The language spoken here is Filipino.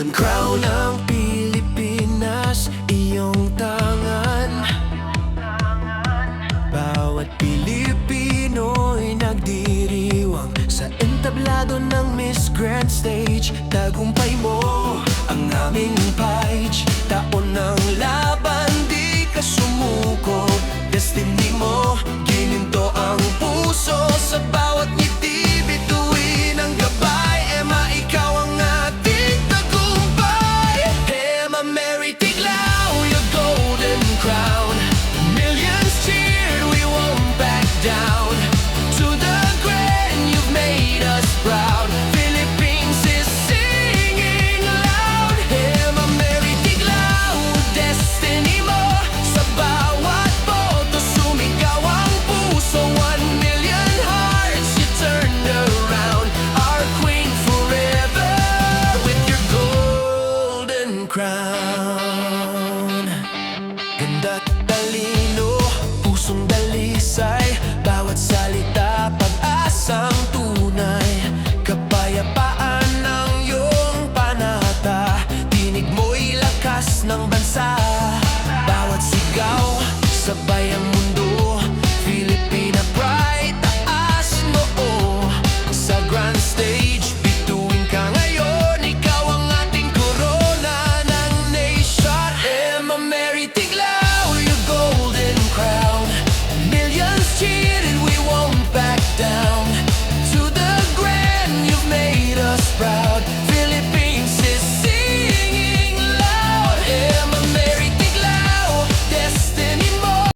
Golden Crown ng Pilipinas, iyong tangan. Bawat Pilipino'y nagdiriwang sa entablado ng Miss Grand Stage. Tagumpay mo ang aming page. Taon ng laban, di ka sumuko. Destiny mo, gininto ang puso. Sa bawat ngiti, bituin ang gabay. Emma, ikaw ang ating tagumpay. Emma Mary Tiglao, your golden crown. Millions cheered, we won't back down. To the grand, you've made us proud. Philippines is singing loud. Emma Mary Tiglao, destiny mo. Sa bawat boto, sumigaw ang puso. 1 million hearts you turned around. Our queen forever with your golden crown.